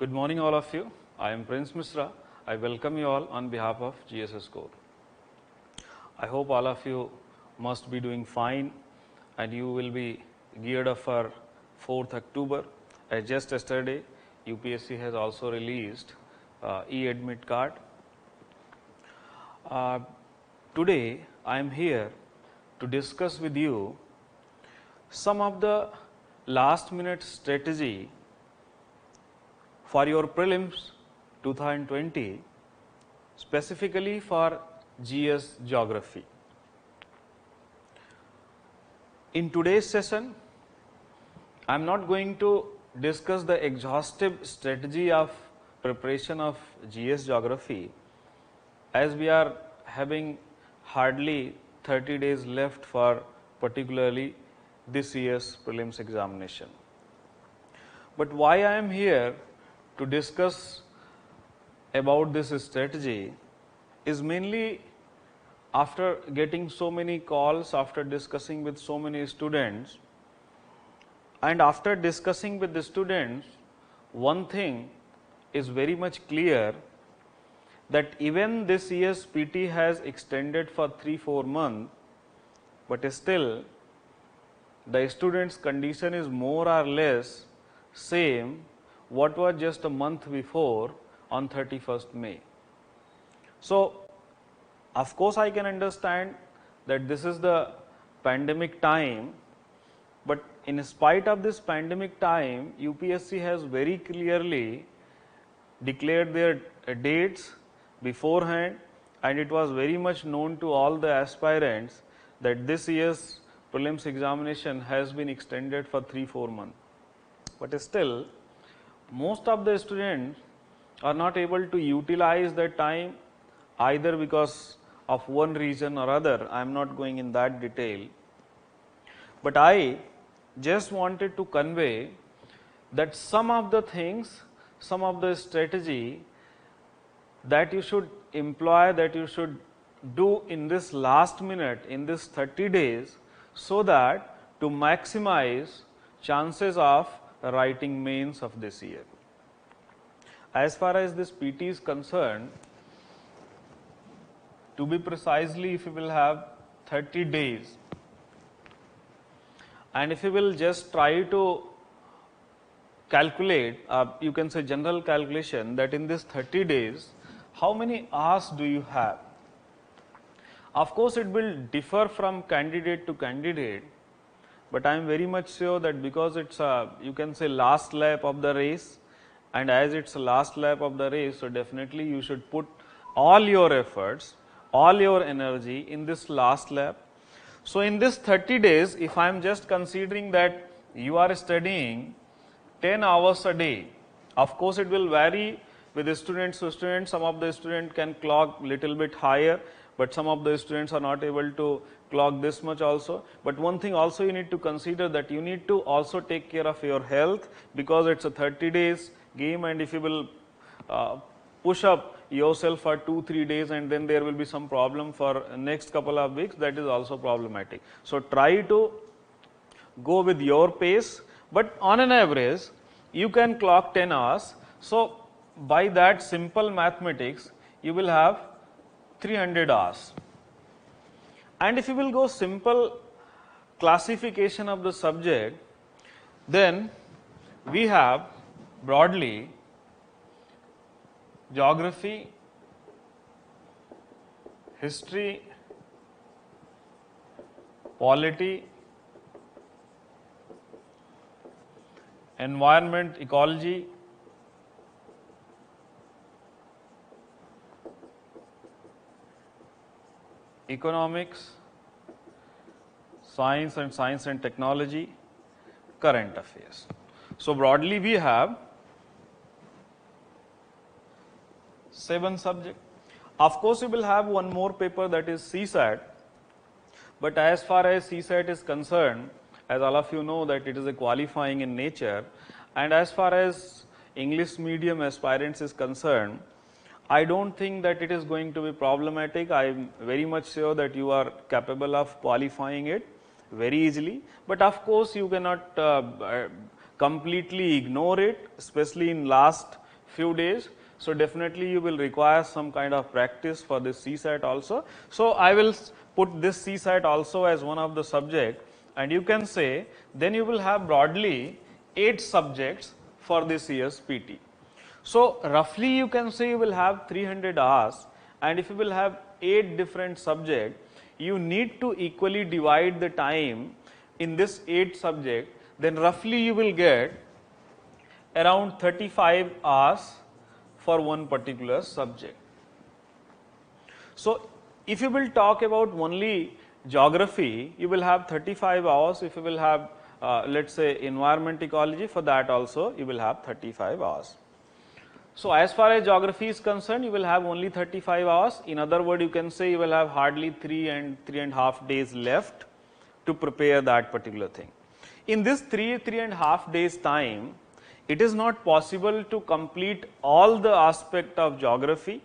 Good morning all of you. I am Prince Mishra. I welcome you all on behalf of GSS Core. I hope all of you must be doing fine and you will be geared up for 4th October. As just yesterday, UPSC has also released e-admit card. Today, I am here to discuss with you some of the last minute strategy for your prelims 2020, specifically for GS Geography. In today's session, I am not going to discuss the exhaustive strategy of preparation of GS Geography, as we are having hardly 30 days left for particularly this year's prelims examination. But why I am here to discuss about this strategy is mainly after getting so many calls, after discussing with so many students, and after discussing with the students, one thing is very much clear, that even this year's PT has extended for 3-4 months, but still the students' condition is more or less same what was just a month before on 31st May. So, of course, I can understand that this is the pandemic time, but in spite of this pandemic time, UPSC has very clearly declared their dates beforehand, and it was very much known to all the aspirants that this year's prelims examination has been extended for 3-4 months. But still, most of the students are not able to utilize that time, either because of one reason or other. I am not going in that detail, but I just wanted to convey that some of the things, some of the strategy that you should employ, that you should do in this last minute, in this 30 days, so that to maximize chances of writing mains of this year. As far as this PT is concerned, to be precisely, if you will have 30 days, and if you will just try to calculate, you can say general calculation, that in this 30 days, how many hours do you have? Of course, it will differ from candidate to candidate, but I am very much sure that because it's a, you can say, last lap of the race, and as it's a last lap of the race, so definitely you should put all your efforts, all your energy in this last lap. So, in this 30 days, if I am just considering that you are studying 10 hours a day, of course, it will vary with the students to students. Some of the students can clock little bit higher, but some of the students are not able to clock this much also. But one thing also you need to consider, that you need to also take care of your health, because it's a 30 days game, and if you will push up yourself for 2-3 days and then there will be some problem for next couple of weeks, that is also problematic. So, try to go with your pace, but on an average you can clock 10 hours. So, by that simple mathematics you will have 300 hours. And if you will go simple classification of the subject, then we have broadly geography, history, polity, environment, ecology, economics, science and technology, current affairs. So, broadly we have 7 subjects. Of course, you will have one more paper, that is CSAT, but as far as CSAT is concerned, as all of you know, that it is a qualifying in nature, and as far as English medium aspirants is concerned, I don't think that it is going to be problematic. I am very much sure that you are capable of qualifying it very easily, but of course you cannot completely ignore it, especially in last few days. So definitely you will require some kind of practice for this CSAT also. So I will put this CSAT also as one of the subject, and you can say then you will have broadly 8 subjects for this year's PT. So roughly you can say you will have 300 hours, and if you will have 8 different subjects, you need to equally divide the time in this 8 subject, then roughly you will get around 35 hours for one particular subject. So if you will talk about only geography, you will have 35 hours. If you will have let us say environment ecology, for that also you will have 35 hours. So as far as geography is concerned, you will have only 35 hours. In other words, you can say you will have hardly 3.5 days left to prepare that particular thing. In this 3.5 days time, it is not possible to complete all the aspect of geography.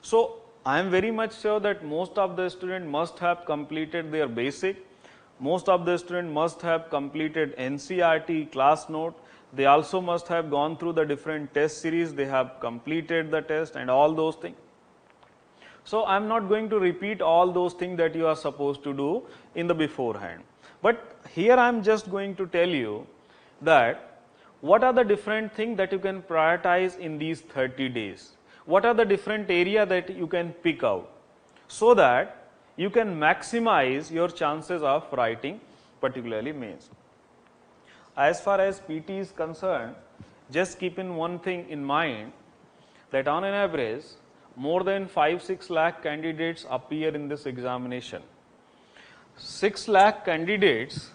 So I am very much sure that most of the students must have completed their basic, most of the students must have completed NCERT class note. They also must have gone through the different test series, they have completed the test and all those things. So I am not going to repeat all those things that you are supposed to do in the beforehand. But here I am just going to tell you that what are the different things that you can prioritize in these 30 days. What are the different areas that you can pick out, so that you can maximize your chances of writing particularly mains. As far as PT is concerned, just keep in one thing in mind, that on an average more than 5-6 lakh candidates appear in this examination. 6 lakh candidates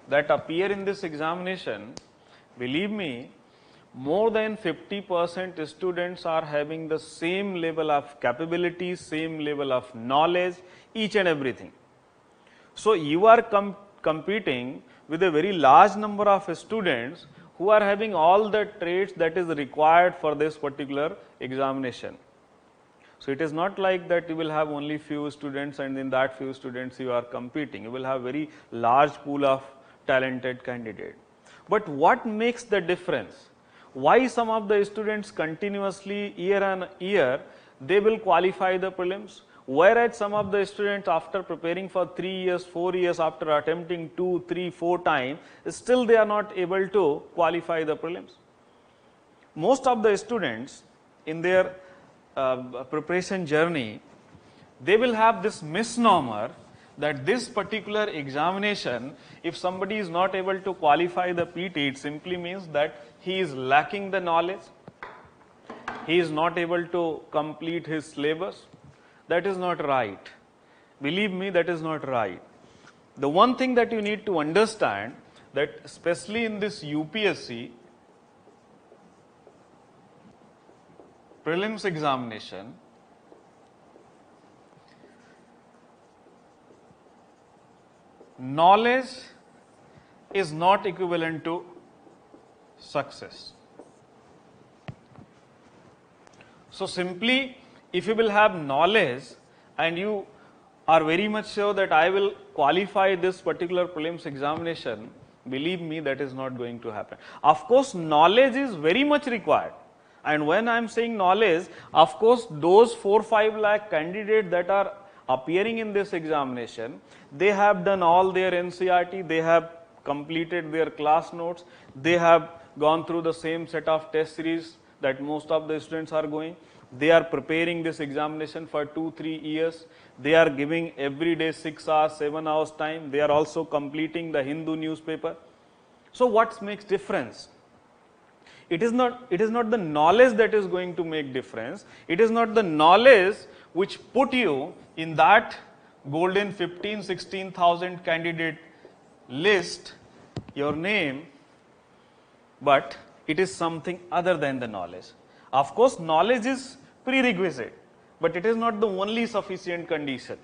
that appear in this examination, believe me, more than 50% students are having the same level of capability, same level of knowledge, each and everything. So you are competing with a very large number of students who are having all the traits that is required for this particular examination. So it is not like that you will have only few students and in that few students you are competing. You will have very large pool of talented candidate. But what makes the difference? Why some of the students continuously year on year they will qualify the prelims, whereas some of the students after preparing for 3 years, 4 years, after attempting 2, 3, 4 times, still they are not able to qualify the prelims. Most of the students in their preparation journey, they will have this misnomer that this particular examination, if somebody is not able to qualify the PT, it simply means that he is lacking the knowledge, he is not able to complete his syllabus. That is not right. Believe me, that is not right. The one thing that you need to understand, that especially in this UPSC prelims examination, knowledge is not equivalent to success. So simply, if you will have knowledge and you are very much sure that I will qualify this particular prelims examination, believe me, that is not going to happen. Of course, knowledge is very much required. And when I am saying knowledge, of course, those 4-5 lakh candidates that are appearing in this examination, they have done all their NCERT, they have completed their class notes, they have gone through the same set of test series that most of the students are going. They are preparing this examination for 2-3 years. They are giving every day 6 hours, 7 hours time. They are also completing the Hindu newspaper. So what makes difference? It is not the knowledge that is going to make difference. It is not the knowledge which put you in that golden 15,000-16,000 candidate list, your name, but it is something other than the knowledge. Of course, knowledge is prerequisite, but it is not the only sufficient condition.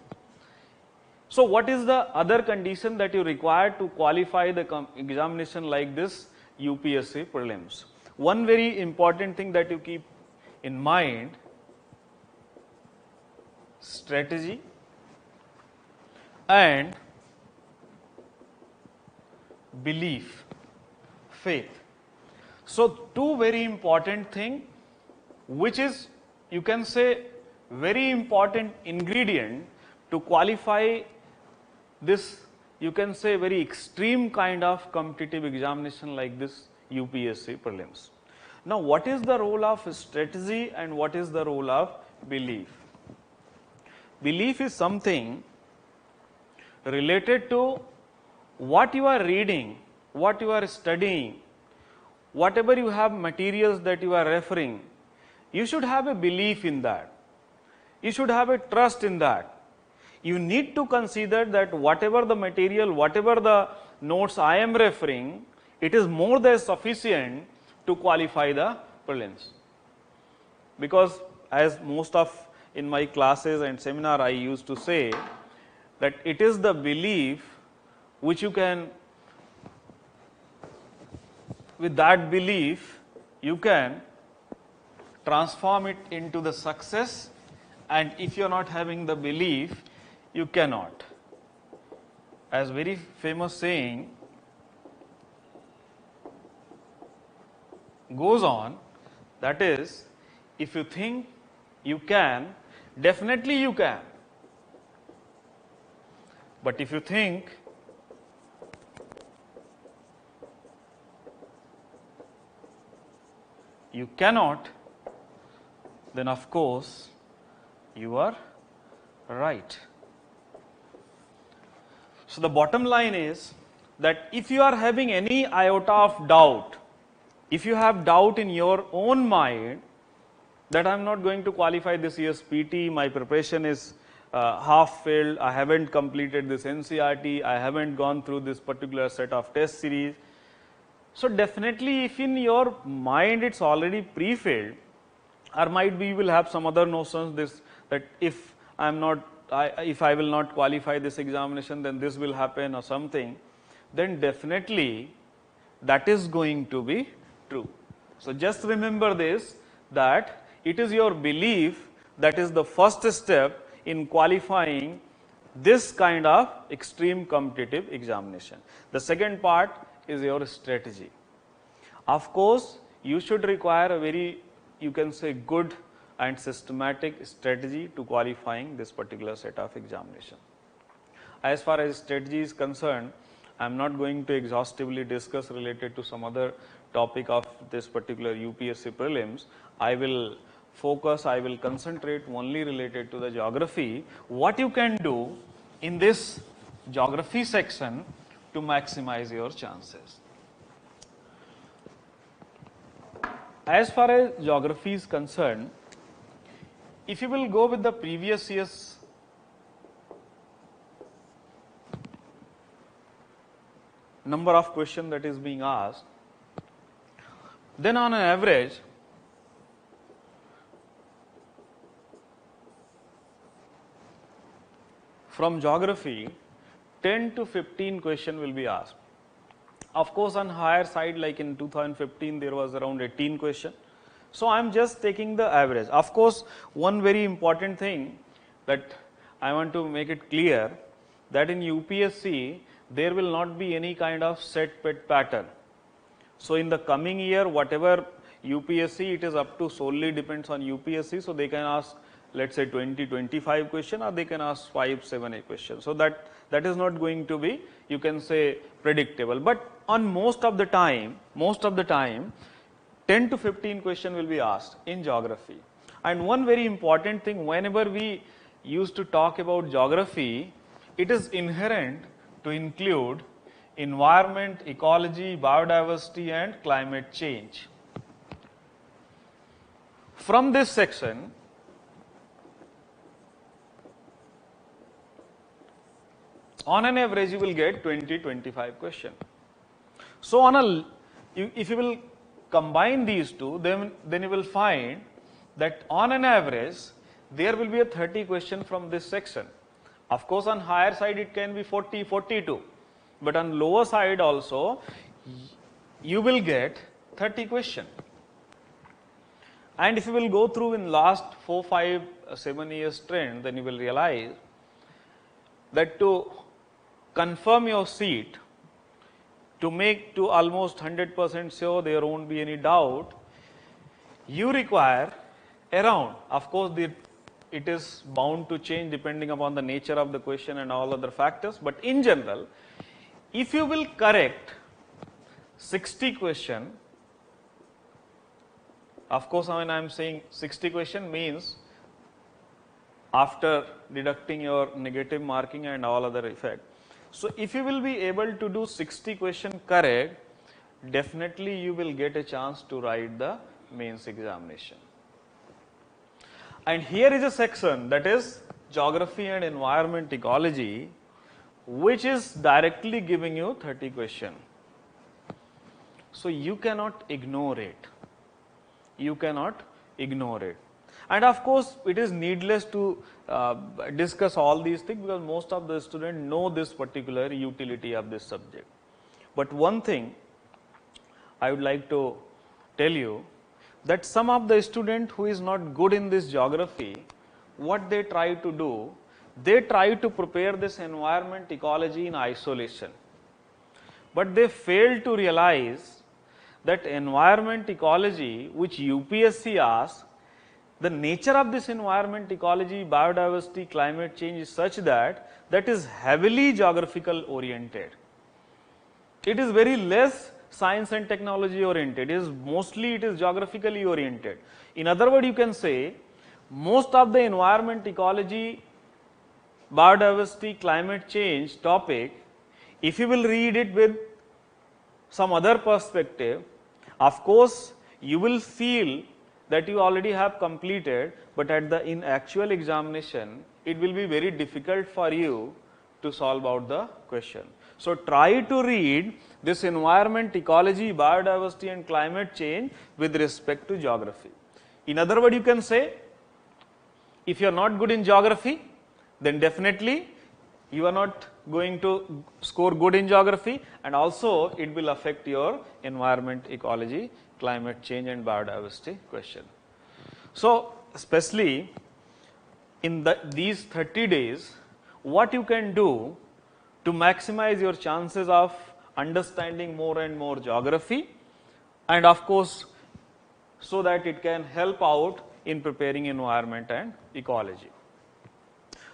So what is the other condition that you require to qualify the examination like this UPSC prelims? One very important thing that you keep in mind, strategy and belief, faith. So two very important thing, which is, you can say, very important ingredient to qualify this, you can say, very extreme kind of competitive examination like this UPSC prelims. Now, what is the role of strategy and what is the role of belief? Belief is something related to what you are reading, what you are studying, whatever you have materials that you are referring, you should have a belief in that. You should have a trust in that. You need to consider that whatever the material, whatever the notes I am referring, it is more than sufficient to qualify the prelims. Because as most of in my classes and seminar I used to say that it is the belief which you can, with that belief you can transform it into the success, and if you are not having the belief, you cannot. As very famous saying goes on, that is, if you think you can, definitely you can. But if you think you cannot, then of course you are right. So the bottom line is that if you are having any iota of doubt, if you have doubt in your own mind that I am not going to qualify this year's PT, my preparation is half failed, I haven't completed this NCERT, I haven't gone through this particular set of test series. So definitely if in your mind it's already pre-failed, or might be you will have some other notions this, that if I am not, if I will not qualify this examination, then this will happen or something, then definitely that is going to be true. So just remember this, that it is your belief that is the first step in qualifying this kind of extreme competitive examination. The second part is your strategy. Of course, you should require a very, you can say, good and systematic strategy to qualifying this particular set of examination. As far as strategy is concerned, I am not going to exhaustively discuss related to some other topic of this particular UPSC prelims. I will focus, I will concentrate only related to the geography, what you can do in this geography section to maximize your chances. As far as geography is concerned, if you will go with the previous year's number of questions that is being asked, then on an average, from geography, 10 to 15 questions will be asked. Of course, on higher side, like in 2015, there was around 18 questions. So I am just taking the average. Of course, one very important thing that I want to make it clear, that in UPSC, there will not be any kind of set pet pattern. So in the coming year, whatever UPSC, it is up to solely depends on UPSC. So they can ask, let's say 20, 25 questions, or they can ask 5, 7, 8 questions. So that is not going to be, you can say, predictable. But on most of the time, 10 to 15 questions will be asked in geography. And one very important thing, whenever we used to talk about geography, it is inherent to include environment, ecology, biodiversity and climate change. From this section, on an average you will get 20-25 questions. So on if you will combine these two, then you will find that on an average there will be a 30 question from this section. Of course, on higher side it can be 40, 42, but on lower side also you will get 30 question. And if you will go through in last 4, 5, 7 years trend, then you will realize that to confirm your seat, to make to almost 100% sure there won't be any doubt, you require around, of course it is bound to change depending upon the nature of the question and all other factors, but in general, if you will correct 60 question, of course when I am saying 60 question means after deducting your negative marking and all other effect. So if you will be able to do 60 question correct, definitely you will get a chance to write the mains examination. And here is a section, that is geography and environment ecology, which is directly giving you 30 question. So you cannot ignore it. You cannot ignore it. And of course, it is needless to discuss all these things because most of the students know this particular utility of this subject. But one thing I would like to tell you, that some of the student who is not good in this geography, what they try to do, they try to prepare this environment ecology in isolation. But they fail to realize that environment ecology which UPSC asks, the nature of this environment ecology, biodiversity, climate change is such that is heavily geographical oriented. It is very less science and technology oriented, it is mostly geographically oriented. In other words, you can say most of the environment ecology, biodiversity, climate change topic, if you will read it with some other perspective, of course you will feel that you already have completed, but in actual examination it will be very difficult for you to solve out the question. So try to read this environment ecology, biodiversity and climate change with respect to geography. In other words, you can say, if you are not good in geography, then definitely you are not going to score good in geography, and also it will affect your environment ecology, climate change and biodiversity question. So especially in these 30 days, what you can do to maximize your chances of understanding more and more geography, and of course so that it can help out in preparing environment and ecology.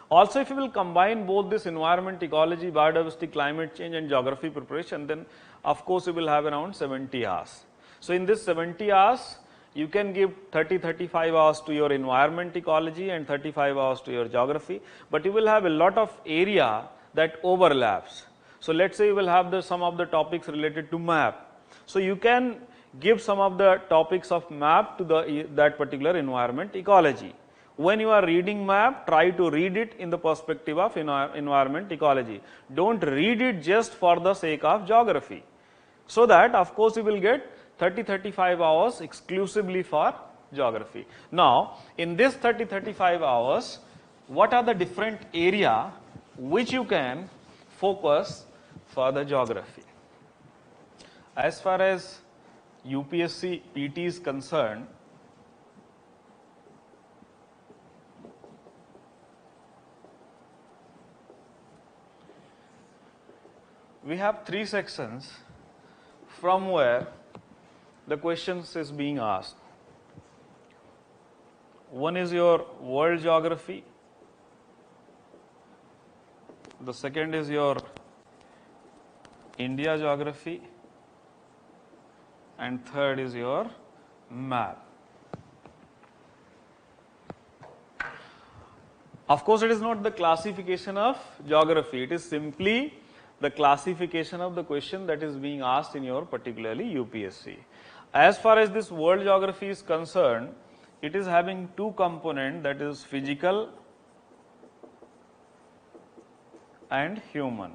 Also, if you will combine both this environment, ecology, biodiversity, climate change and geography preparation, then of course you will have around 70 hours. So in this 70 hours, you can give 30-35 hours to your environment ecology and 35 hours to your geography, but you will have a lot of area that overlaps. So let's say you will have some of the topics related to map. So you can give some of the topics of map to that particular environment ecology. When you are reading map, try to read it in the perspective of environment ecology. Don't read it just for the sake of geography. So that of course you will get 30-35 hours exclusively for geography. Now in this 30-35 hours, what are the different area which you can focus for the geography? As far as UPSC PT is concerned, we have 3 sections from where the questions is being asked. One is your world geography, the second is your India geography, and third is your map. Of course, it is not the classification of geography, it is simply the classification of the question that is being asked in your particularly UPSC. As far as this world geography is concerned, it is having 2 components, that is physical and human.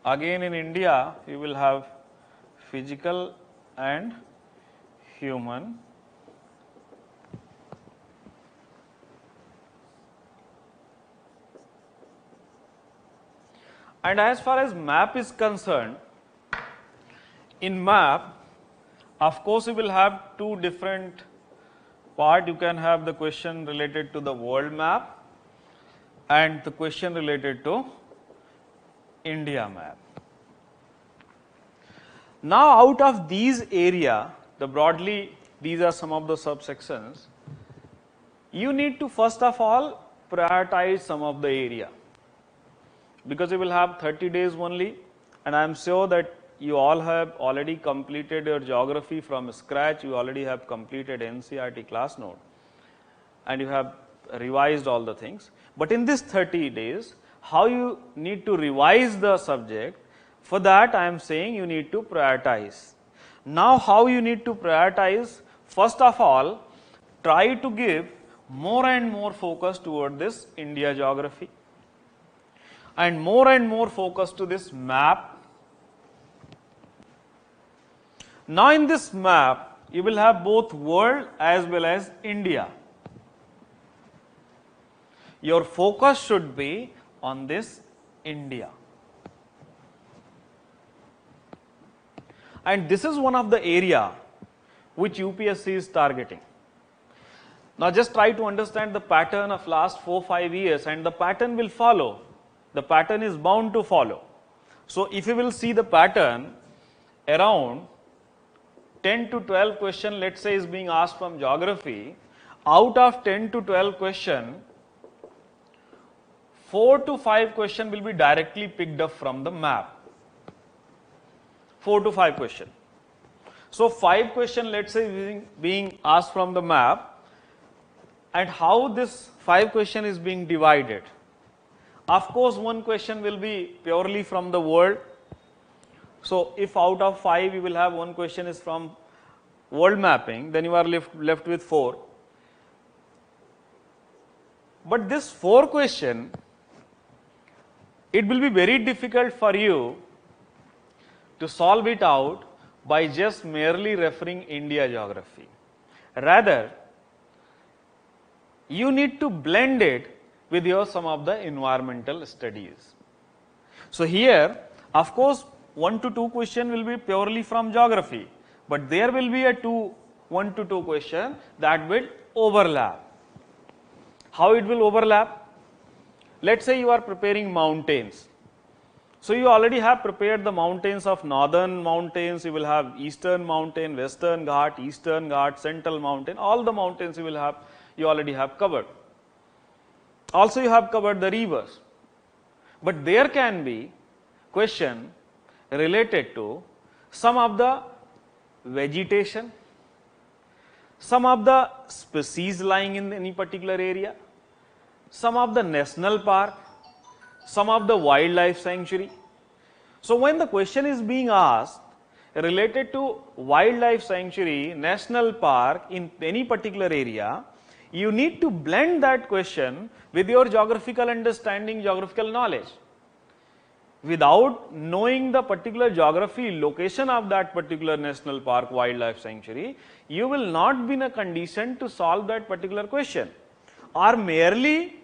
Again in India, you will have physical and human. And as far as map is concerned, in map, of course you will have 2 different parts. You can have the question related to the world map and the question related to India map. Now out of these area, broadly these are some of the subsections, you need to first of all prioritize some of the area, because you will have 30 days only, and I am sure that you all have already completed your geography from scratch, you already have completed NCERT class note and you have revised all the things. But in this 30 days, how you need to revise the subject, for that I am saying you need to prioritize. Now how you need to prioritize? First of all, try to give more and more focus toward this India geography and more focus to this map. Now in this map, you will have both world as well as India. Your focus should be on this India. And this is one of the area which UPSC is targeting. Now just try to understand the pattern of last 4-5 years, and the pattern will follow. The pattern is bound to follow. So if you will see the pattern, around 10 to 12 question, let's say, is being asked from geography. Out of 10 to 12 question, 4 to 5 question will be directly picked up from the map. 4 to 5 question. So 5 question, let's say, being asked from the map, and how this 5 question is being divided. Of course, one question will be purely from the world. So if out of 5 you will have one question is from world mapping, then you are left with 4. But this 4 question, it will be very difficult for you to solve it out by just merely referring India geography. Rather, you need to blend it with your some of the environmental studies. So here, of course, 1 to 2 question will be purely from geography, but there will be a 1 to 2 question that will overlap. How it will overlap? Let's say you are preparing mountains. So you already have prepared the mountains of northern mountains, you will have eastern mountain, western Ghat, eastern Ghat, central mountain, all the mountains you will have, you already have covered. Also you have covered the rivers. But there can be question related to some of the vegetation, some of the species lying in any particular area, some of the national park, some of the wildlife sanctuary. So when the question is being asked related to wildlife sanctuary, national park in any particular area, you need to blend that question with your geographical understanding, geographical knowledge. Without knowing the particular geography, location of that particular national park, wildlife sanctuary, you will not be in a condition to solve that particular question. Or merely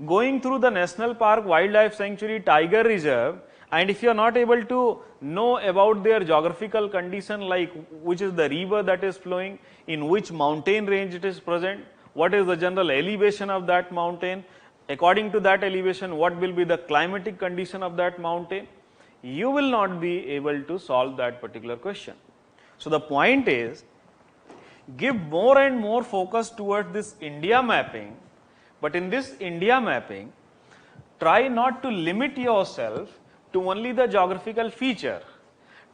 going through the national park, wildlife sanctuary, tiger reserve, and if you are not able to know about their geographical condition, like which is the river that is flowing, in which mountain range it is present, what is the general elevation of that mountain, according to that elevation, what will be the climatic condition of that mountain, you will not be able to solve that particular question. So the point is, give more and more focus towards this India mapping, but in this India mapping, try not to limit yourself to only the geographical feature.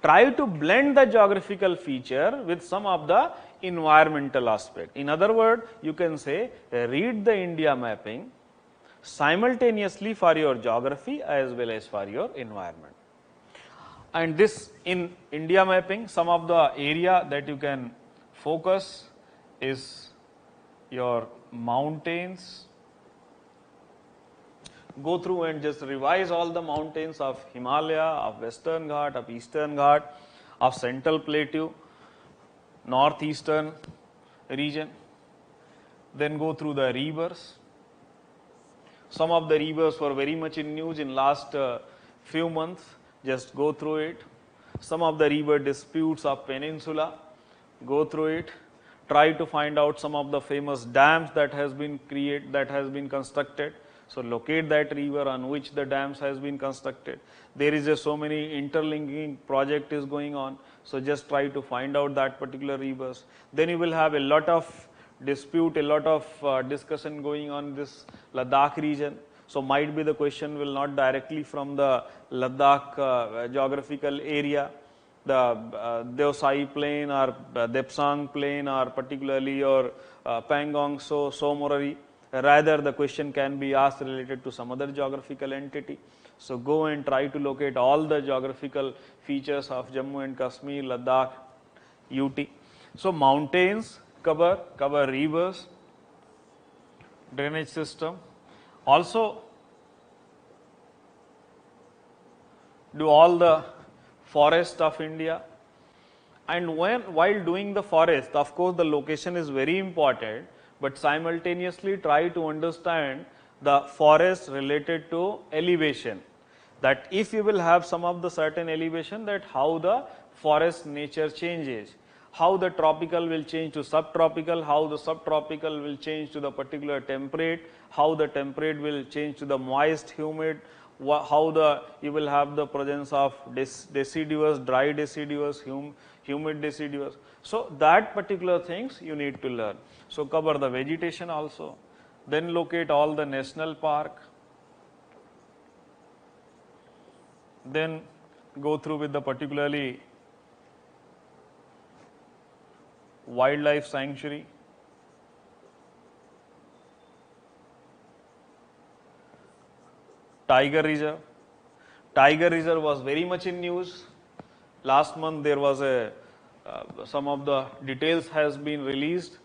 Try to blend the geographical feature with some of the environmental aspect. In other words, you can say, read the India mapping simultaneously for your geography as well as for your environment. And this in India mapping, some of the area that you can focus is your mountains. Go through and just revise all the mountains of Himalaya, of Western Ghat, of Eastern Ghat, of Central Plateau, Northeastern region. Then go through the rivers. Some of the rivers were very much in news in last few months. Just go through it. Some of the river disputes of peninsula. Go through it. Try to find out some of the famous dams that has been constructed. So locate that river on which the dams has been constructed. There is so many interlinking project is going on. So just try to find out that particular rivers. Then you will have a lot of dispute, a lot of discussion going on this Ladakh region. So might be the question will not directly from the Ladakh geographical area, the Deosai plain or Depsang plain or particularly your Pangong Somorari. Rather the question can be asked related to some other geographical entity. So go and try to locate all the geographical features of Jammu and Kashmir, Ladakh, UT. So mountains cover rivers, drainage system. Also do all the forest of India, and while doing the forest, of course the location is very important, but simultaneously try to understand the forest related to elevation, that if you will have some of the certain elevation, that how the forest nature changes, how the tropical will change to subtropical, how the subtropical will change to the particular temperate, how the temperate will change to the moist, humid, how you will have the presence of deciduous, dry deciduous, humid deciduous. So that particular things you need to learn. So cover the vegetation also, then locate all the national park, then go through with the particularly wildlife sanctuary, Tiger Reserve. Tiger Reserve was very much in news. Last month there was some of the details has been released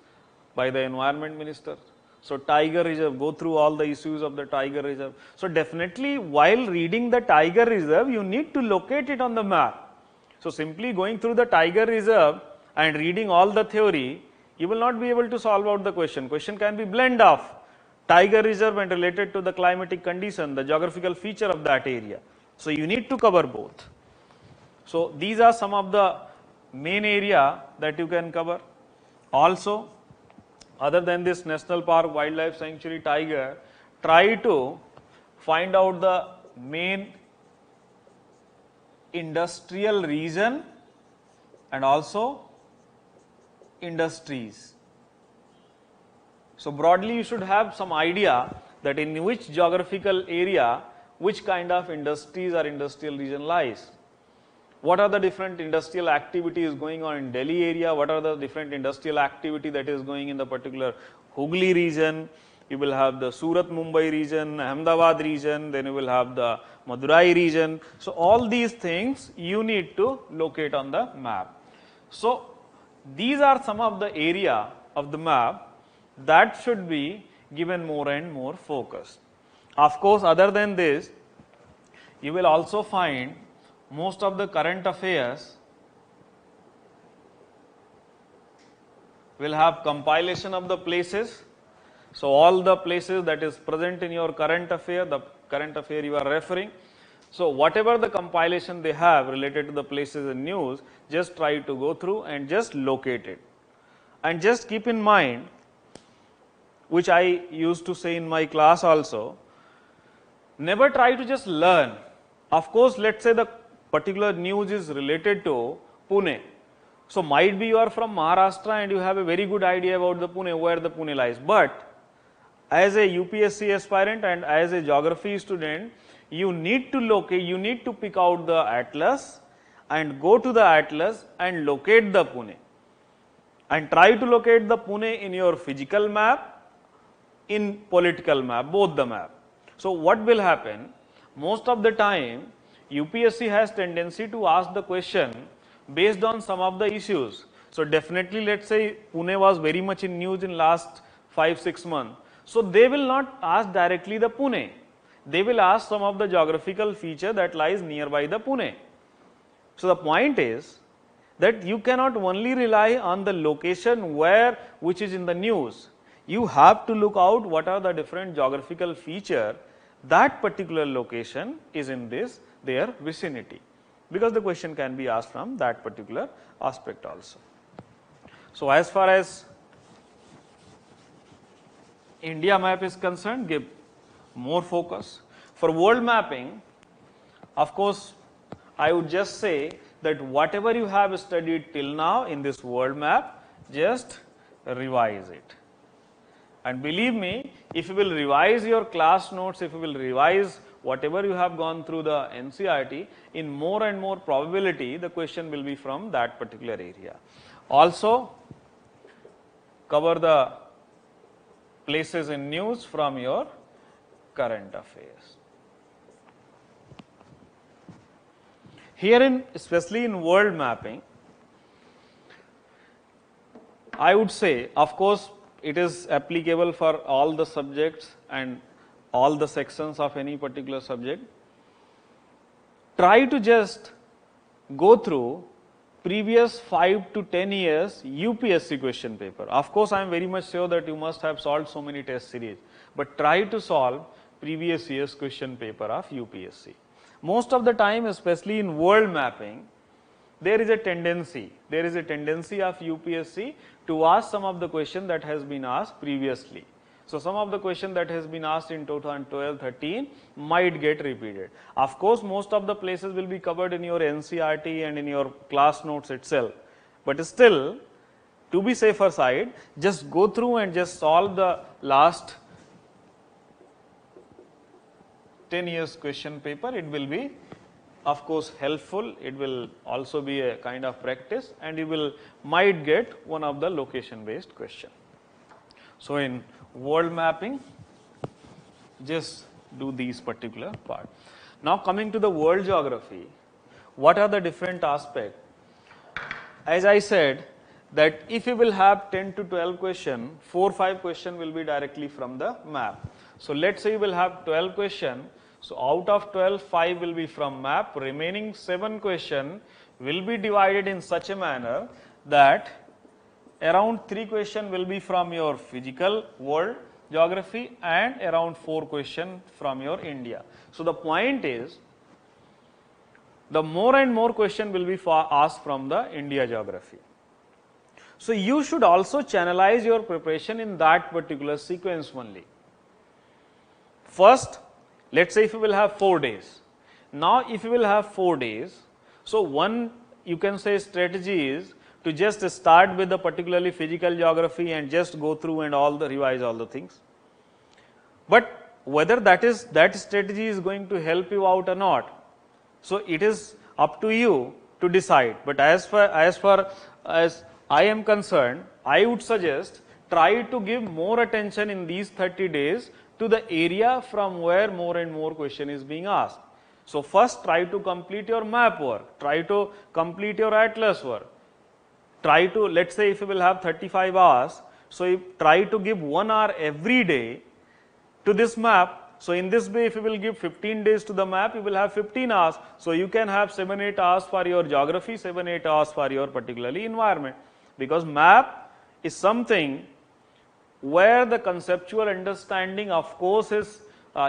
by the Environment Minister. So Tiger Reserve, go through all the issues of the Tiger Reserve. So definitely while reading the Tiger Reserve, you need to locate it on the map. So simply going through the Tiger Reserve and reading all the theory, you will not be able to solve out the question. Question can be blend of Tiger Reserve and related to the climatic condition, the geographical feature of that area. So you need to cover both. So these are some of the main area that you can cover. Also, other than this national park, wildlife sanctuary, tiger, try to find out the main industrial region and also industries. So broadly you should have some idea that in which geographical area which kind of industries or industrial region lies. What are the different industrial activities going on in Delhi area, what are the different industrial activity that is going in the particular Hooghly region, you will have the Surat Mumbai region, Ahmedabad region, then you will have the Madurai region. So all these things you need to locate on the map. So these are some of the area of the map that should be given more and more focus. Of course, other than this, you will also find most of the current affairs will have compilation of the places. So all the places that is present in your current affair, the current affair you are referring. So whatever the compilation they have related to the places and news, just try to go through and just locate it. And just keep in mind, which I used to say in my class also, never try to just learn. Of course, let's say the particular news is related to Pune. So might be you are from Maharashtra and you have a very good idea about the Pune, where the Pune lies. But as a UPSC aspirant and as a geography student, you need to locate, you need to pick out the atlas and go to the atlas and locate the Pune. And try to locate the Pune in your physical map, in political map, both the map. So what will happen? Most of the time, UPSC has tendency to ask the question based on some of the issues. So definitely, let's say Pune was very much in news in last 5-6 months. So they will not ask directly the Pune. They will ask some of the geographical feature that lies nearby the Pune. So the point is that you cannot only rely on the location which is in the news. You have to look out what are the different geographical feature that particular location is in their vicinity, because the question can be asked from that particular aspect also. So as far as India map is concerned, give more focus. For world mapping, of course, I would just say that whatever you have studied till now in this world map, just revise it. And believe me, if you will revise your class notes, if you will revise whatever you have gone through the NCERT, in more and more probability, the question will be from that particular area. Also, cover the places in news from your current affairs. Here especially in world mapping, I would say, of course, it is applicable for all the subjects and all the sections of any particular subject. Try to just go through previous 5 to 10 years UPSC question paper. Of course, I am very much sure that you must have solved so many test series, but try to solve previous year's question paper of UPSC. Most of the time, especially in world mapping, there is a tendency of UPSC to ask some of the question that has been asked previously. So, some of the question that has been asked in 2012-13 might get repeated. Of course, most of the places will be covered in your NCERT and in your class notes itself, but still, to be safer side, just go through and just solve the last 10 years question paper. It will be, of course, helpful. It will also be a kind of practice, and you might get one of the location based question. So, in world mapping, just do these particular part. Now, coming to the world geography, what are the different aspects? As I said, that if you will have 10 to 12 question, 4-5 question will be directly from the map. So, let us say you will have 12 question. So, out of 12, 5 will be from map, remaining 7 question will be divided in such a manner that around 3 question will be from your physical world geography and around 4 question from your India. So, the point is, the more and more question will be asked from the India geography. So, you should also channelize your preparation in that particular sequence only. First, let us say if you will have 4 days. Now, if you will have 4 days, so one you can say strategy is to just start with the particularly physical geography and just go through and revise all the things. But whether that strategy is going to help you out or not, so it is up to you to decide. But as far as I am concerned, I would suggest try to give more attention in these 30 days to the area from where more and more question is being asked. So, first try to complete your map work, try to complete your atlas work, try to, let us say if you will have 35 hours, so you try to give 1 hour every day to this map. So, in this way if you will give 15 days to the map, you will have 15 hours. So, you can have 7-8 hours for your geography, 7-8 hours for your particularly environment, because map is something where the conceptual understanding of course is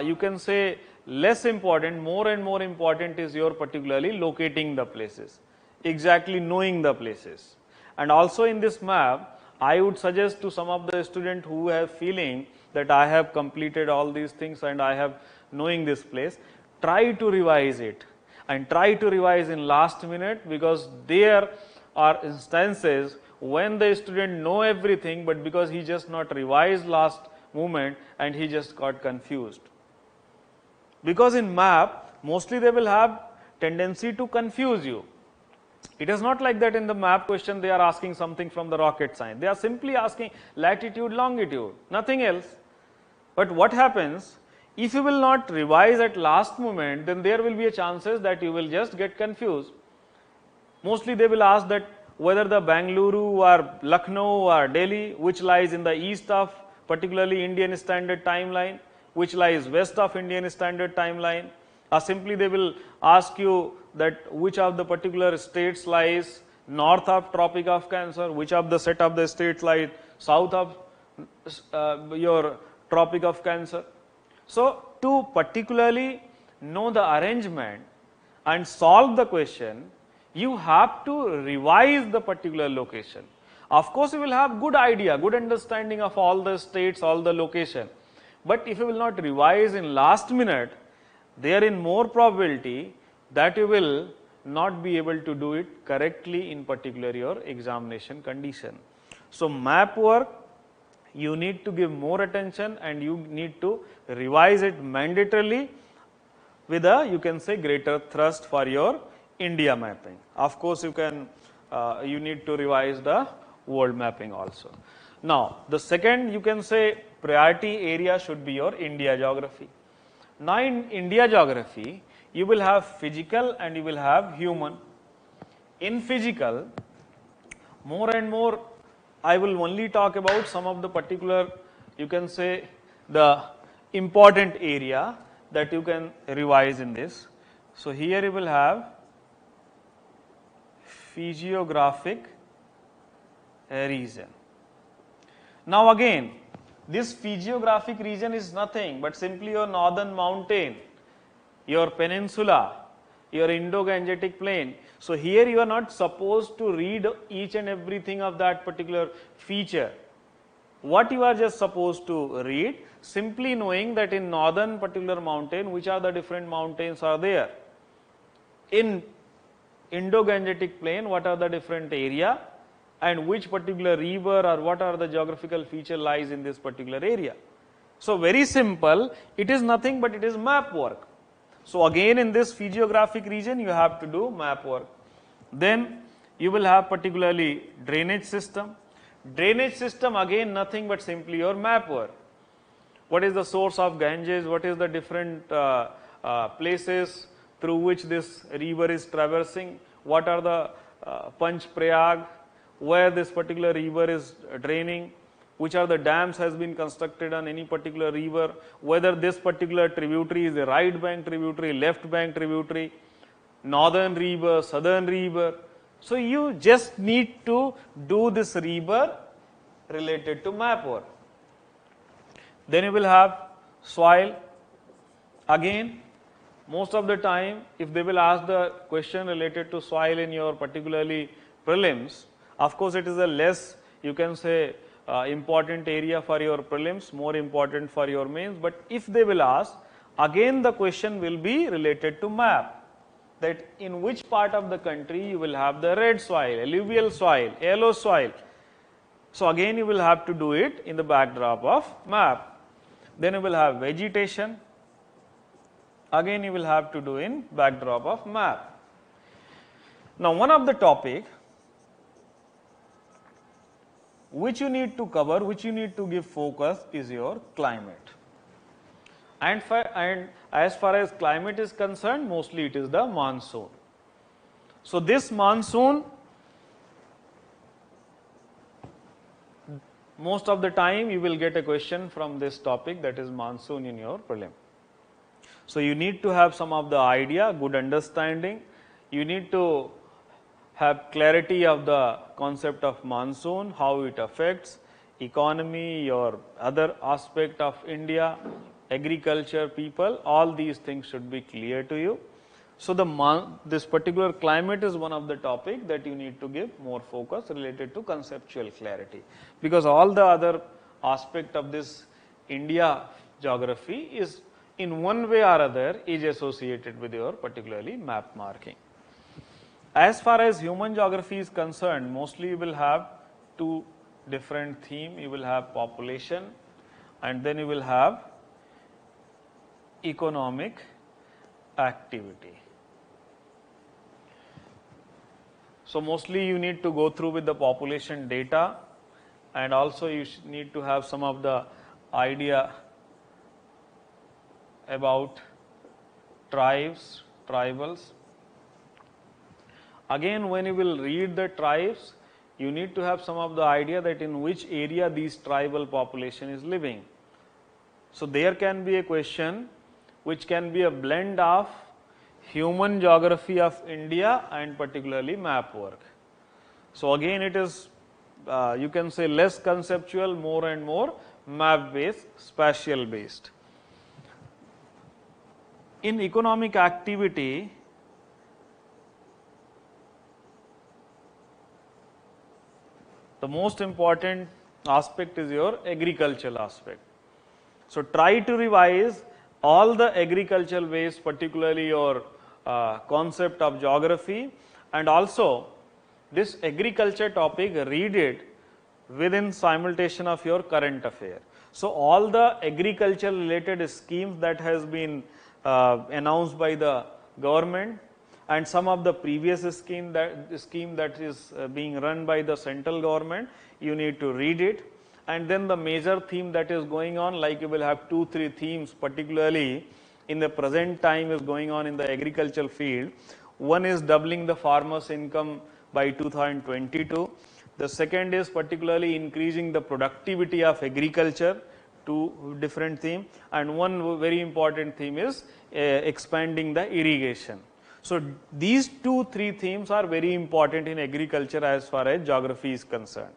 you can say less important, more and more important is your particularly locating the places, exactly knowing the places. And also in this map, I would suggest to some of the students who have feeling that I have completed all these things and I have knowing this place, try to revise it and try to revise in last minute, because there are instances when the student know everything, but because he just not revised last moment and he just got confused. Because in map, mostly they will have tendency to confuse you. It is not like that in the map question they are asking something from the rocket science. They are simply asking latitude, longitude, nothing else. But what happens, if you will not revise at last moment, then there will be a chances that you will just get confused. Mostly they will ask that whether the Bangalore or Lucknow or Delhi, which lies in the east of particularly Indian Standard Timeline, which lies west of Indian Standard Timeline, or simply they will ask you that which of the particular states lies north of Tropic of Cancer, which of the set of the states lies south of your Tropic of Cancer. So, to particularly know the arrangement and solve the question, you have to revise the particular location. Of course, you will have good idea, good understanding of all the states, all the location, But if you will not revise in last minute, there is more probability that you will not be able to do it correctly in particular your examination condition. So, map work you need to give more attention and you need to revise it mandatorily with a, you can say, greater thrust for your India mapping. Of course, you can you need to revise the world mapping also. Now, the second, you can say, priority area should be your India geography. Now, in India geography, you will have physical and you will have human. In physical, more and more I will only talk about some of the particular, you can say, the important area that you can revise in this. So, here you will have physiographic region. Now, again, this physiographic region is nothing but simply your northern mountain, your peninsula, your Indo-Gangetic plain. So, here you are not supposed to read each and everything of that particular feature. What you are just supposed to read, simply knowing that in northern particular mountain, which are the different mountains are there. In Indo-Gangetic plain, what are the different area and which particular river or what are the geographical feature lies in this particular area. So, very simple, it is nothing but it is map work. So, again in this physiographic region you have to do map work. Then you will have particularly drainage system. Drainage system again nothing but simply your map work. What is the source of Ganges, what is the different places through which this river is traversing, what are the Panch Prayag, where this particular river is draining, which are the dams has been constructed on any particular river, whether this particular tributary is a right bank tributary, left bank tributary, northern river, southern river. So, you just need to do this river related to map work. Then you will have soil. Again, most of the time if they will ask the question related to soil in your particularly prelims, of course, it is a less, you can say, important area for your prelims, more important for your mains, but if they will ask, again the question will be related to map, that in which part of the country you will have the red soil, alluvial soil, yellow soil. So, again you will have to do it in the backdrop of map. Then you will have vegetation, again you will have to do in backdrop of map. Now, one of the topic which you need to cover, which you need to give focus is your climate. And as far as climate is concerned, mostly it is the monsoon. So, this monsoon, most of the time you will get a question from this topic, that is monsoon, in your prelim. So, you need to have some of the idea, good understanding, you need to have clarity of the concept of monsoon, how it affects economy, your other aspect of India, agriculture, people, all these things should be clear to you. So, this particular climate is one of the topic that you need to give more focus related to conceptual clarity, because all the other aspect of this India geography is in one way or other is associated with your particularly map marking. As far as human geography is concerned, mostly you will have two different themes. You will have population and then you will have economic activity. So, mostly you need to go through with the population data, and also you need to have some of the idea about tribes, tribals. Again, when you will read the tribes, you need to have some of the idea that in which area these tribal population is living. So, there can be a question which can be a blend of human geography of India and particularly map work. So, again it is you can say less conceptual, more and more map based, spatial based. In economic activity, the most important aspect is your agricultural aspect. So try to revise all the agricultural ways, particularly your concept of geography, and also this agriculture topic, read it within simultation of your current affair. So all the agriculture related schemes that has been announced by the government, and some of the previous scheme that is being run by the central government, you need to read it. And then the major theme that is going on, like you will have 2-3 themes particularly in the present time is going on in the agricultural field. One is doubling the farmers' income by 2022. The second is particularly increasing the productivity of agriculture, two different themes, and one very important theme is expanding the irrigation. So these 2-3 themes are very important in agriculture as far as geography is concerned.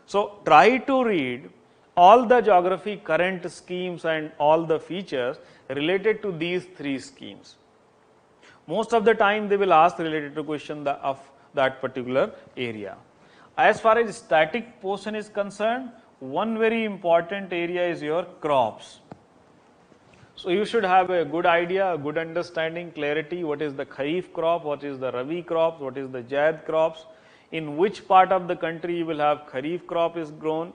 So try to read all the geography current schemes and all the features related to these 3 schemes. Most of the time they will ask related to question of that particular area. As far as static portion is concerned, one very important area is your crops. So you should have a good idea, a good understanding, clarity, what is the Kharif crop, what is the Rabi crops, what is the Zaid crops, in which part of the country you will have Kharif crop is grown,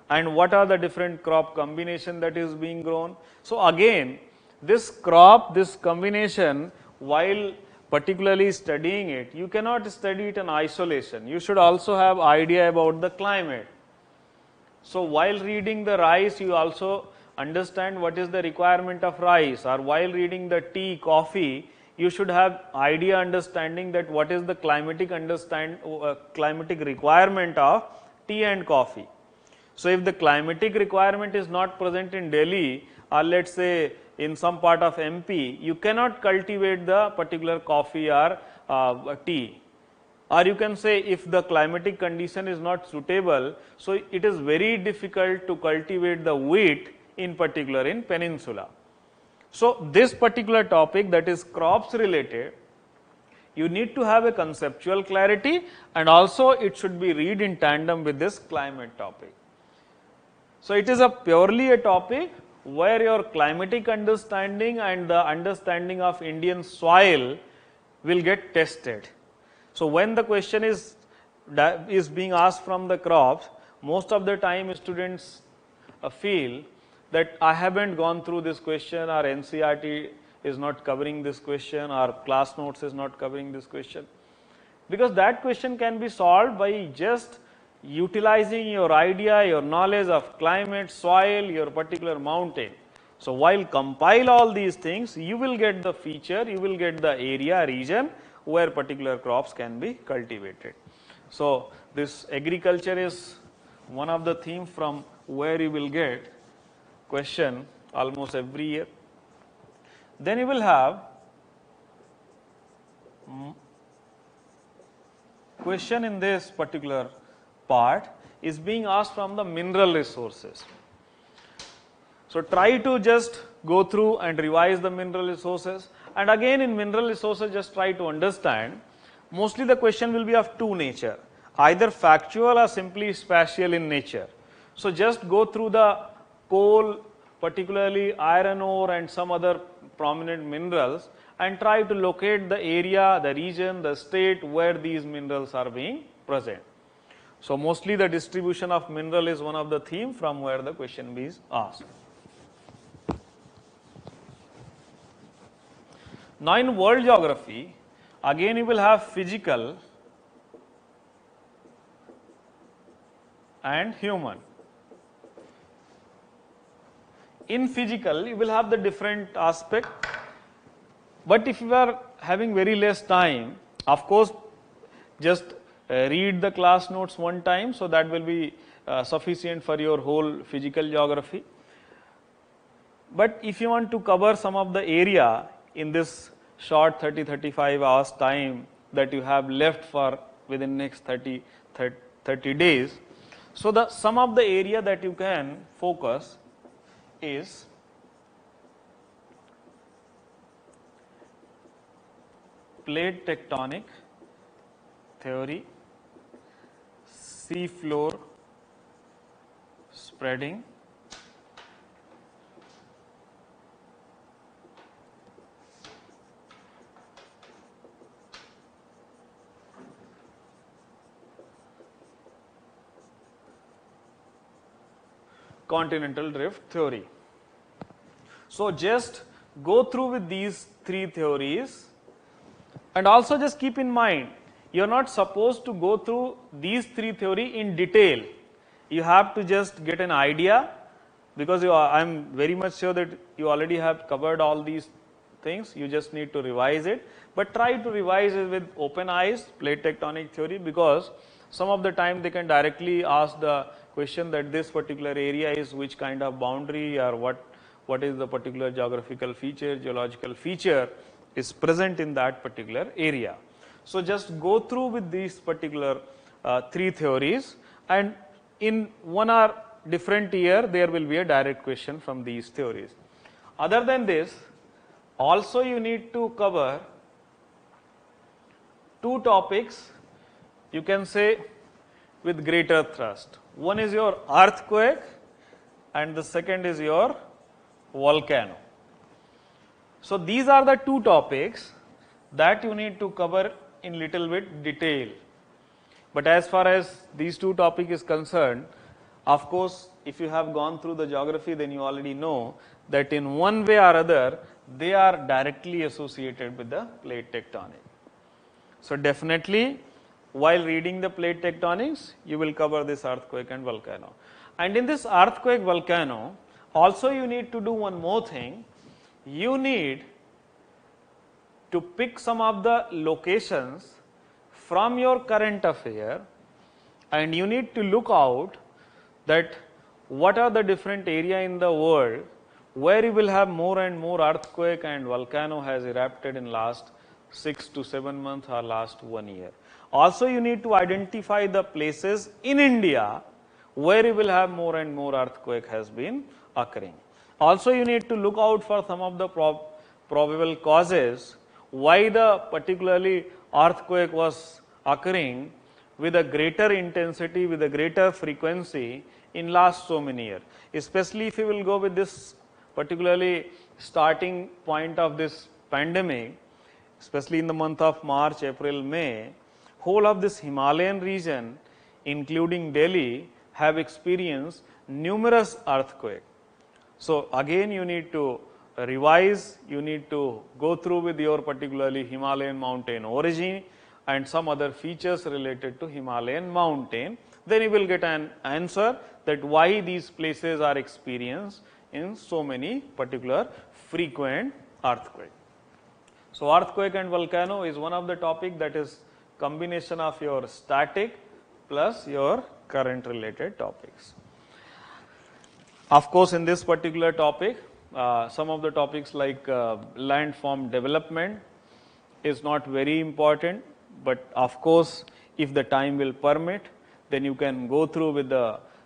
and what are the different crop combination that is being grown. So again, this crop, this combination, while particularly studying it, you cannot study it in isolation. You should also have idea about the climate. So while reading the rice, you also understand what is the requirement of rice, or while reading the tea, coffee, you should have idea understanding that what is the climatic requirement of tea and coffee. So if the climatic requirement is not present in Delhi, or let's say in some part of MP, you cannot cultivate the particular coffee or tea. Or you can say if the climatic condition is not suitable, so it is very difficult to cultivate the wheat in particular in peninsula. So this particular topic, that is crops related, you need to have a conceptual clarity, and also it should be read in tandem with this climate topic. So it is purely a topic where your climatic understanding and the understanding of Indian soil will get tested. So when the question is being asked from the crops, most of the time students feel that I haven't gone through this question, or NCERT is not covering this question, or class notes is not covering this question. Because that question can be solved by just utilizing your idea, your knowledge of climate, soil, your particular mountain. So while compile all these things, you will get the feature, you will get the area, region where particular crops can be cultivated. So this agriculture is one of the themes from where you will get question almost every year. Then you will have question in this particular part is being asked from the mineral resources. So try to just go through and revise the mineral resources, and again in mineral resources just try to understand, mostly the question will be of two nature, either factual or simply spatial in nature. So just go through the coal, particularly iron ore and some other prominent minerals, and try to locate the area, the region, the state where these minerals are being present. So mostly the distribution of mineral is one of the theme from where the question is asked. Now in world geography, again you will have physical and human. In physical, you will have the different aspect, but if you are having very less time, of course, just read the class notes one time, so that will be sufficient for your whole physical geography. But if you want to cover some of the area in this short 30-35 hours time that you have left for within next 30 days, so the some of the area that you can focus is plate tectonic theory, sea floor spreading, continental drift theory. So just go through with these three theories, and also just keep in mind, you are not supposed to go through these three theory in detail. You have to just get an idea, because I am very much sure that you already have covered all these things. You just need to revise it, but try to revise it with open eyes, plate tectonic theory, because some of the time they can directly ask the question that this particular area is which kind of boundary, or what is the particular geographical feature, geological feature is present in that particular area. So just go through with these particular three theories, and in 1 or different year there will be a direct question from these theories. Other than this, also you need to cover two topics, you can say, with greater thrust. One is your earthquake and the second is your volcano. So these are the two topics that you need to cover in little bit detail. But as far as these two topics is concerned, of course, if you have gone through the geography, then you already know that in one way or other they are directly associated with the plate tectonic. So definitely while reading the plate tectonics, you will cover this earthquake and volcano. And in this earthquake volcano, also you need to do one more thing. You need to pick some of the locations from your current affair, and you need to look out that what are the different area in the world where you will have more and more earthquake and volcano has erupted in last 6 to 7 months or last 1 year. Also you need to identify the places in India where you will have more and more earthquake has been occurring. Also you need to look out for some of the probable causes why the particularly earthquake was occurring with a greater intensity, with a greater frequency in last so many years. Especially if you will go with this particularly starting point of this pandemic, especially in the month of March, April, May, whole of this Himalayan region including Delhi have experienced numerous earthquakes. So again you need to revise, you need to go through with your particularly Himalayan mountain origin and some other features related to Himalayan mountain, then you will get an answer that why these places are experienced in so many particular frequent earthquake. So earthquake and volcano is one of the topic that is combination of your static plus your current related topics. Of course, in this particular topic, some of the topics like landform development is not very important, but of course, if the time will permit, then you can go through with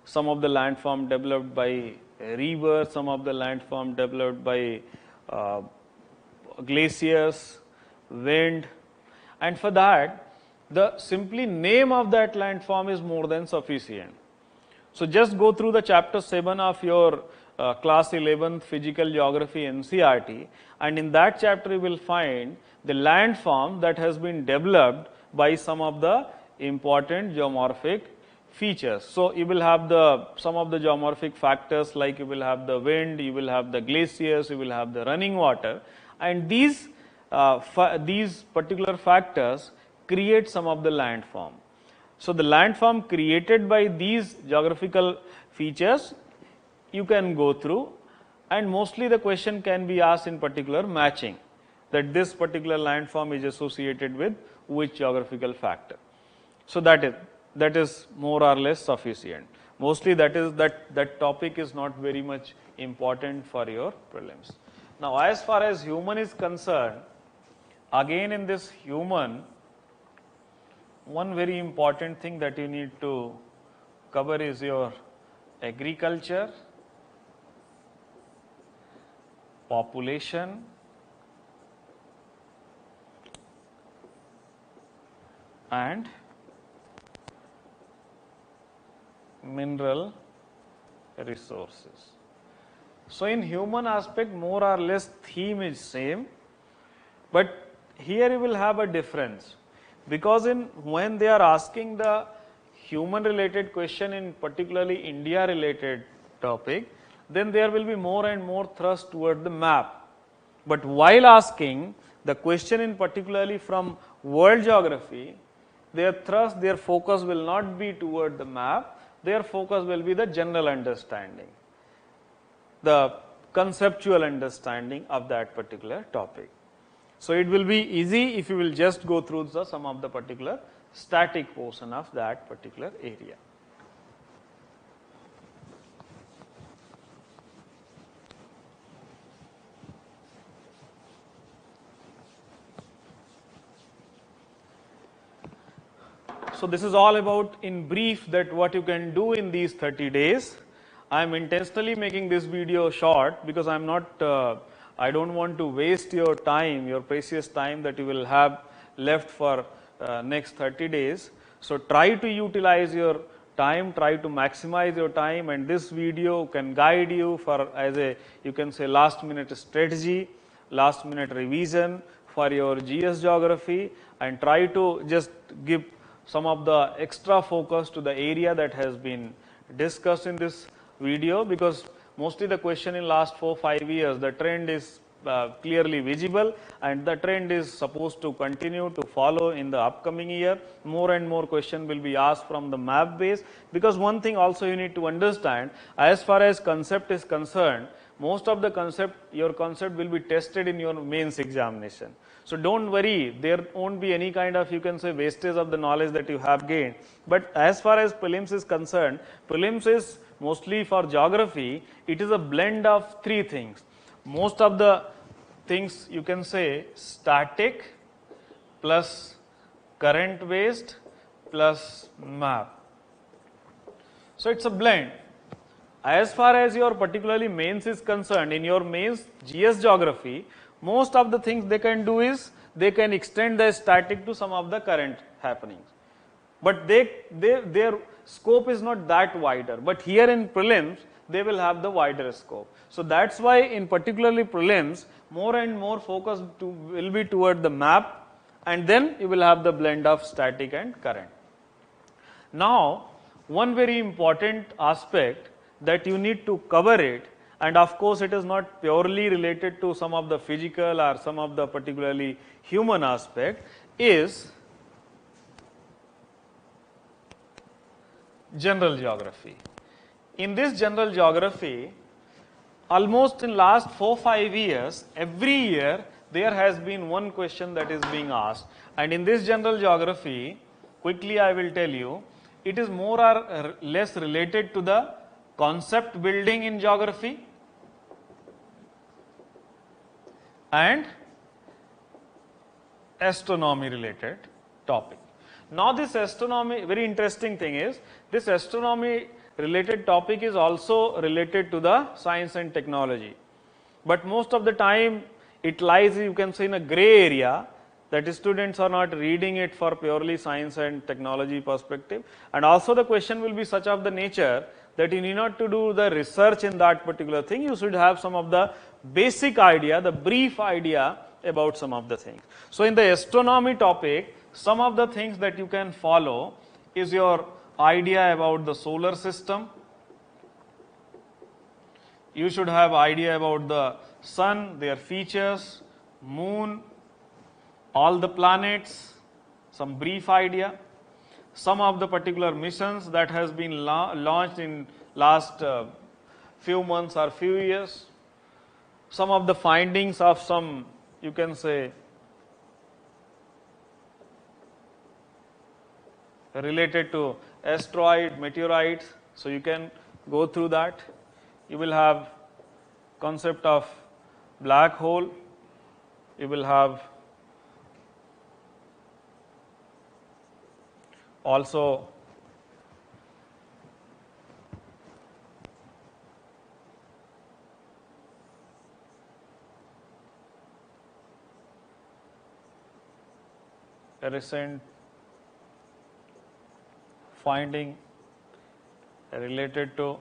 some of the landform developed by rivers, some of the landform developed by glaciers, wind, and for that, the simply name of that landform is more than sufficient. So just go through the chapter 7 of your class 11th physical geography NCERT, and in that chapter you will find the landform that has been developed by some of the important geomorphic features. So you will have some of the geomorphic factors, like you will have the wind, you will have the glaciers, you will have the running water, and these particular factors create some of the landform. So the landform created by these geographical features you can go through, and mostly the question can be asked in particular matching, that this particular landform is associated with which geographical factor. So that is more or less sufficient. Mostly that topic is not very much important for your prelims. Now as far as human is concerned, again in this human, one very important thing that you need to cover is your agriculture, population, and mineral resources. So in human aspect, more or less theme is same, but here you will have a difference, because when they are asking the human related question, in particularly India related topic, then there will be more and more thrust toward the map. But while asking the question in particularly from world geography, their thrust, their focus will not be toward the map, their focus will be the general understanding, the conceptual understanding of that particular topic. So, it will be easy if you will just go through some of the particular static portion of that particular area. So, this is all about in brief that what you can do in these 30 days. I am intentionally making this video short because I am not, I do not want to waste your time, your precious time that you will have left for next 30 days. So, try to utilize your time, try to maximize your time, and this video can guide you for as a, you can say, last minute strategy, last minute revision for your GS geography, and try to just give some of the extra focus to the area that has been discussed in this video, because mostly the question in last 4-5 years, the trend is clearly visible, and the trend is supposed to continue to follow in the upcoming year. More and more question will be asked from the map base, because one thing also you need to understand, as far as concept is concerned, most of the concept, your concept will be tested in your mains examination. So, do not worry, there will not be any kind of, you can say, wastage of the knowledge that you have gained. But as far as prelims is concerned, prelims is mostly for geography, it is a blend of 3 things. Most of the things you can say static plus current based plus map. So, it is a blend. As far as your particularly mains is concerned, in your mains GS geography, most of the things they can do is they can extend the static to some of the current happenings, but their scope is not that wider, but here in prelims they will have the wider scope. So, that is why in particularly prelims more and more focus will be toward the map, and then you will have the blend of static and current. Now, one very important aspect that you need to cover it, and of course, it is not purely related to some of the physical or some of the particularly human aspect, is general geography. In this general geography, almost in last 4-5 years, every year there has been one question that is being asked, and in this general geography, quickly I will tell you, it is more or less related to the concept building in geography and astronomy related topic. Now, this astronomy, very interesting thing is, this astronomy related topic is also related to the science and technology, but most of the time it lies, you can say, in a gray area, that students are not reading it for purely science and technology perspective, and also the question will be such of the nature that you need not to do the research in that particular thing, you should have some of the basic idea, the brief idea about some of the things. So, in the astronomy topic, some of the things that you can follow is your idea about the solar system. You should have idea about the sun, their features, moon, all the planets, some brief idea. Some of the particular missions that has been launched in last few months or few years. Some of the findings of some, you can say, related to asteroid, meteorites. So, you can go through that. You will have concept of black hole. You will have also a recent finding related to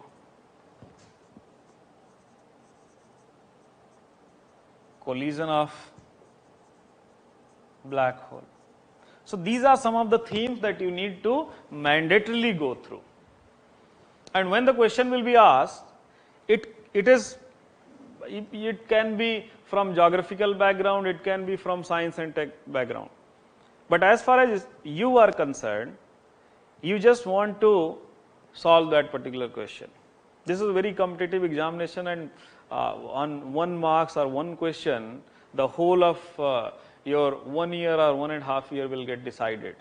collision of black hole. So, these are some of the themes that you need to mandatorily go through, and when the question will be asked, it can be from geographical background, it can be from science and tech background. But as far as you are concerned, you just want to solve that particular question. This is a very competitive examination, and on 1 marks or 1 question, the whole of your 1 year or 1.5 year will get decided.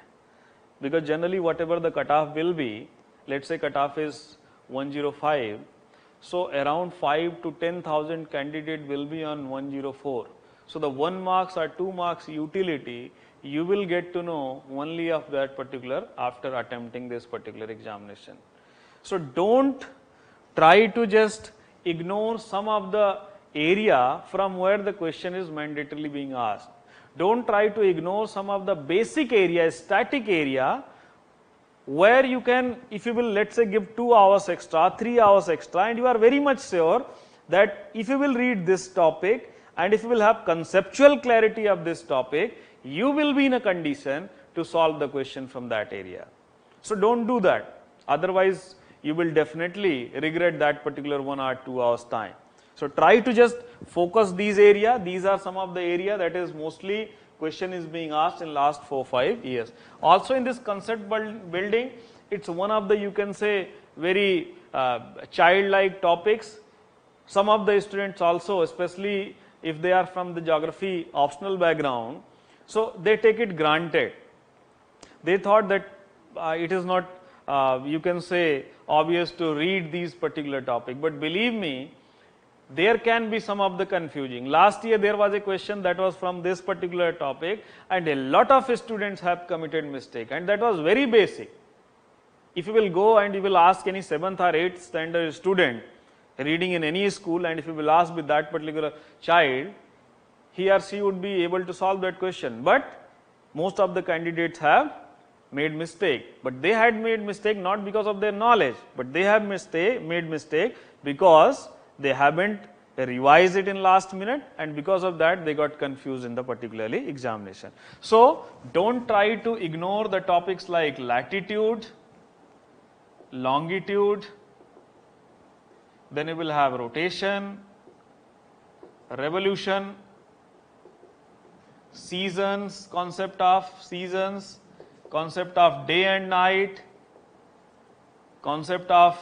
Because generally whatever the cutoff will be, let's say cutoff is 105, so around 5 to 10,000 candidate will be on 104. So the 1 marks or 2 marks utility, you will get to know only of that particular after attempting this particular examination. So don't try to just ignore some of the area from where the question is mandatorily being asked. Don't try to ignore some of the basic area, static area, where you can, if you will, let's say, give 2 hours extra, 3 hours extra, and you are very much sure that if you will read this topic and if you will have conceptual clarity of this topic, you will be in a condition to solve the question from that area. So don't do that. Otherwise, you will definitely regret that particular 1 or 2 hours time. So try to just focus these area. These are some of the area that is mostly question is being asked in last 4-5 years. Also in this concept building, it's one of the, you can say, very childlike topics. Some of the students also, especially if they are from the geography optional background, so they take it granted. They thought that it is not, you can say, obvious to read these particular topic, but believe me, there can be some of the confusing. Last year there was a question that was from this particular topic, and a lot of students have committed mistake, and that was very basic. If you will go and you will ask any 7th or 8th standard student reading in any school, and if you will ask with that particular child, he or she would be able to solve that question. But most of the candidates have made mistake, but they had made mistake not because of their knowledge, but they have made mistake because they haven't revised it in last minute, and because of that they got confused in the particularly examination. So don't try to ignore the topics like latitude, longitude, then you will have rotation, revolution, seasons, concept of seasons, concept of day and night, concept of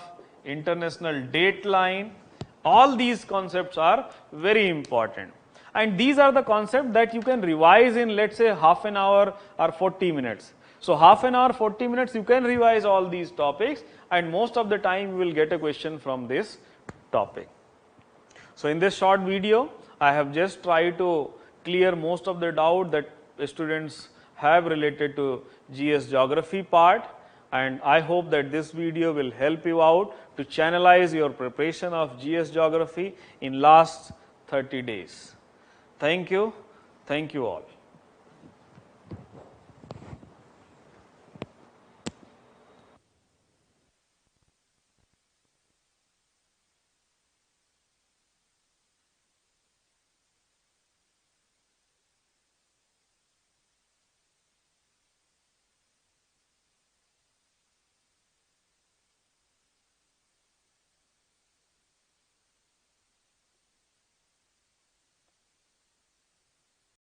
international date line. All these concepts are very important, and these are the concepts that you can revise in, let's say, half an hour or 40 minutes. So half an hour, 40 minutes, you can revise all these topics, and most of the time you will get a question from this topic. So in this short video, I have just tried to clear most of the doubt that students have related to GS geography part, and I hope that this video will help you out to channelize your preparation of GS geography in last 30 days. Thank you all.